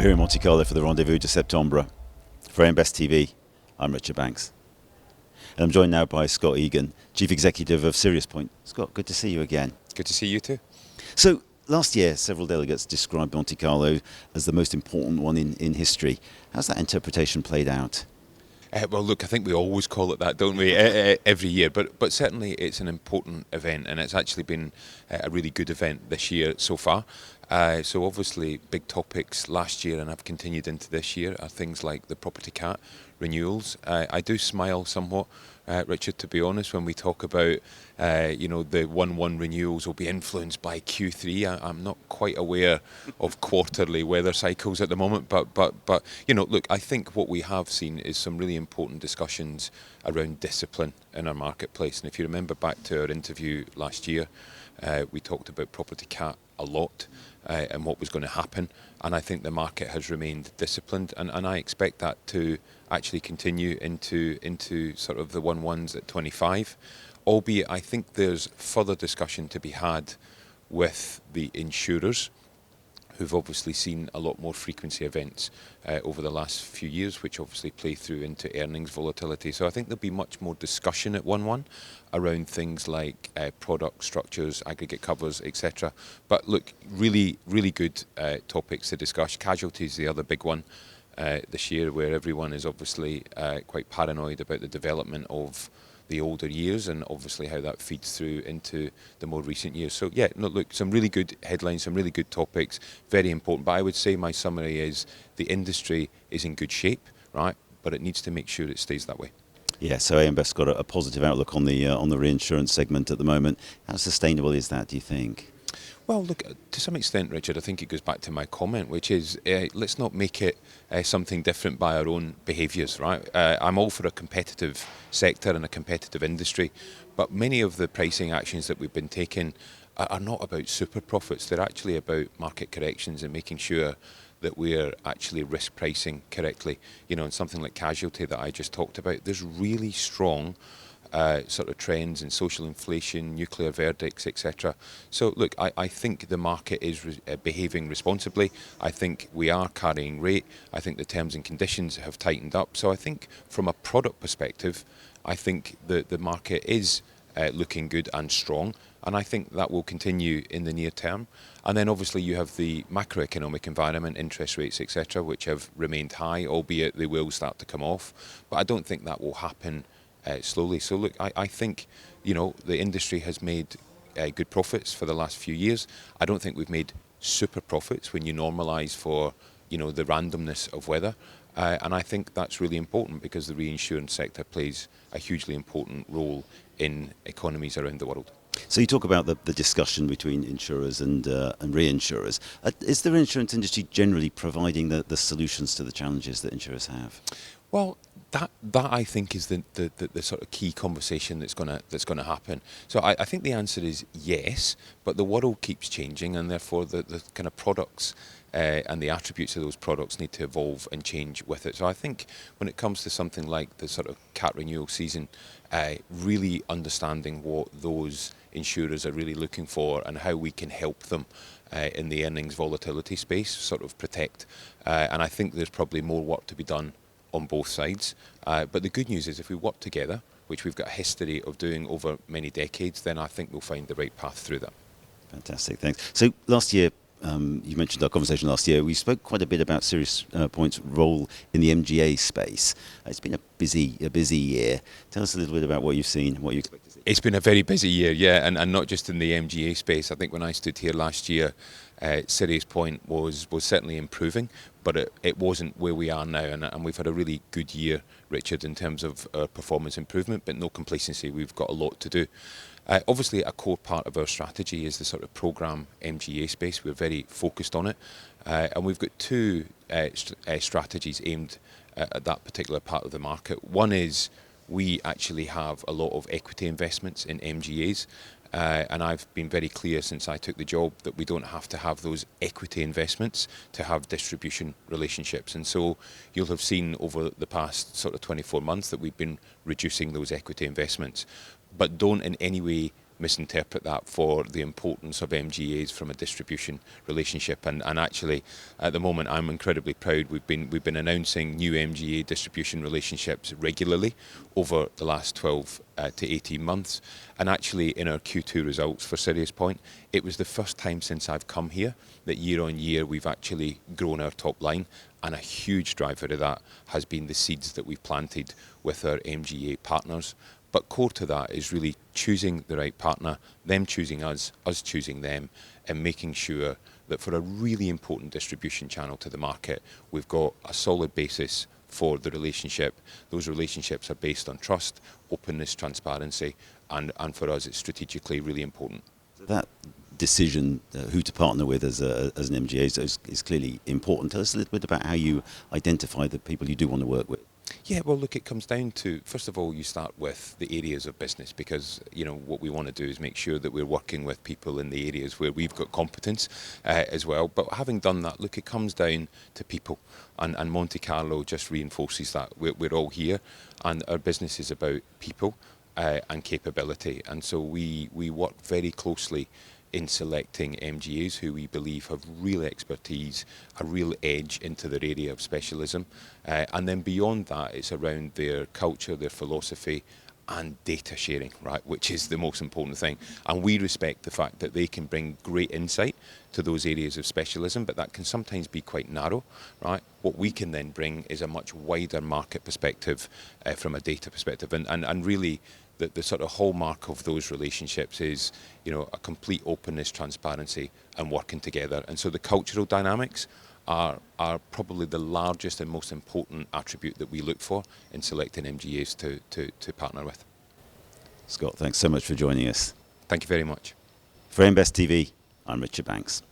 We're here in Monte Carlo for the Rendez-Vous de Septembre. For Best TV, I'm Richard Banks. And I'm joined now by Scott Egan, Chief Executive of SiriusPoint. Scott, good to see you again. Good to see you too. So, last year, several delegates described Monte Carlo as the most important one in history. How's that interpretation played out? Well, look, I think we always call it that, don't we, every year. But certainly it's an important event, and it's actually been a really good event this year so far. So obviously big topics last year and have continued into this year are things like the property cat renewals. I do smile somewhat, Richard, to be honest, when we talk about, the 1/1 renewals will be influenced by Q3. I'm not quite aware of quarterly weather cycles at the moment, but look, I think what we have seen is some really important discussions around discipline in our marketplace. And if you remember back to our interview last year, we talked about property cat a lot and what was going to happen. And I think the market has remained disciplined, and I expect that to actually continue into sort of the 1/1s at 25. Albeit, I think there's further discussion to be had with the insurers, who've obviously seen a lot more frequency events over the last few years, which obviously play through into earnings volatility. So I think there'll be much more discussion at 1/1 around things like product structures, aggregate covers, etc. But look, really, really good topics to discuss. Casualty is the other big one this year, where everyone is obviously quite paranoid about the development of the older years and obviously how that feeds through into the more recent years. So yeah, no, look, some really good headlines, some really good topics, very important. But I would say my summary is the industry is in good shape, right? But it needs to make sure it stays that way. Yeah, so AM Best's got a positive outlook on the reinsurance segment at the moment. How sustainable is that, do you think? Well, look, to some extent, Richard, I think it goes back to my comment, which is let's not make it something different by our own behaviours, right? I'm all for a competitive sector and a competitive industry, but many of the pricing actions that we've been taking are not about super profits. They're actually about market corrections and making sure that we're actually risk pricing correctly. And something like casualty that I just talked about, there's really strong sort of trends in social inflation, nuclear verdicts, etc. So look, I think the market is behaving responsibly. I think we are carrying rate. I think the terms and conditions have tightened up. So I think from a product perspective, I think the market is looking good and strong. And I think that will continue in the near term. And then obviously you have the macroeconomic environment, interest rates, etc., which have remained high, albeit they will start to come off. But I don't think that will happen slowly. So look, I think, the industry has made good profits for the last few years. I don't think we've made super profits when you normalise for, the randomness of weather. And I think that's really important because the reinsurance sector plays a hugely important role in economies around the world. So you talk about the discussion between insurers and reinsurers. Is the reinsurance industry generally providing the solutions to the challenges that insurers have? Well, that I think is the sort of key conversation that's gonna happen. So I think the answer is yes, but the world keeps changing, and therefore the kind of products and the attributes of those products need to evolve and change with it. So I think when it comes to something like the sort of cat renewal season, really understanding what those insurers are really looking for and how we can help them in the earnings volatility space, sort of protect. And I think there's probably more work to be done on both sides. But the good news is if we work together, which we've got a history of doing over many decades, then I think we'll find the right path through that. Fantastic, thanks. So last year, you mentioned our conversation last year, we spoke quite a bit about SiriusPoint's role in the MGA space. It's been a busy year. Tell us a little bit about what you've seen, what you expect to see. It's been a very busy year, yeah, and not just in the MGA space. I think when I stood here last year, SiriusPoint was certainly improving, but it wasn't where we are now, and we've had a really good year, Richard, in terms of performance improvement, but no complacency. We've got a lot to do. Obviously, a core part of our strategy is the sort of program MGA space. We're very focused on it, and we've got two strategies aimed at that particular part of the market. One is we actually have a lot of equity investments in MGAs, and I've been very clear since I took the job that we don't have to have those equity investments to have distribution relationships. And so you'll have seen over the past sort of 24 months that we've been reducing those equity investments, but don't in any way misinterpret that for the importance of MGAs from a distribution relationship. And actually, at the moment, I'm incredibly proud. We've been announcing new MGA distribution relationships regularly over the last 12 to 18 months. And actually, in our Q2 results for SiriusPoint, it was the first time since I've come here that year on year we've actually grown our top line. And a huge driver of that has been the seeds that we've planted with our MGA partners. But core to that is really choosing the right partner, them choosing us choosing them, and making sure that for a really important distribution channel to the market, we've got a solid basis for the relationship. Those relationships are based on trust, openness, transparency, and for us it's strategically really important. That decision who to partner with as an MGA is clearly important. Tell us a little bit about how you identify the people you do want to work with. Yeah, well, look, it comes down to, first of all, you start with the areas of business because, what we want to do is make sure that we're working with people in the areas where we've got competence as well. But having done that, look, it comes down to people. And Monte Carlo just reinforces that. We're all here and our business is about people and capability. And so we work very closely in selecting MGAs who we believe have real expertise, a real edge into their area of specialism. And then beyond that, it's around their culture, their philosophy, and data sharing, right, which is the most important thing. And we respect the fact that they can bring great insight to those areas of specialism, but that can sometimes be quite narrow, right? What we can then bring is a much wider market perspective from a data perspective. And really, the sort of hallmark of those relationships is, a complete openness, transparency, and working together. And so the cultural dynamics are probably the largest and most important attribute that we look for in selecting MGAs to partner with. Scott, thanks so much for joining us. Thank you very much. For Invest TV, I'm Richard Banks.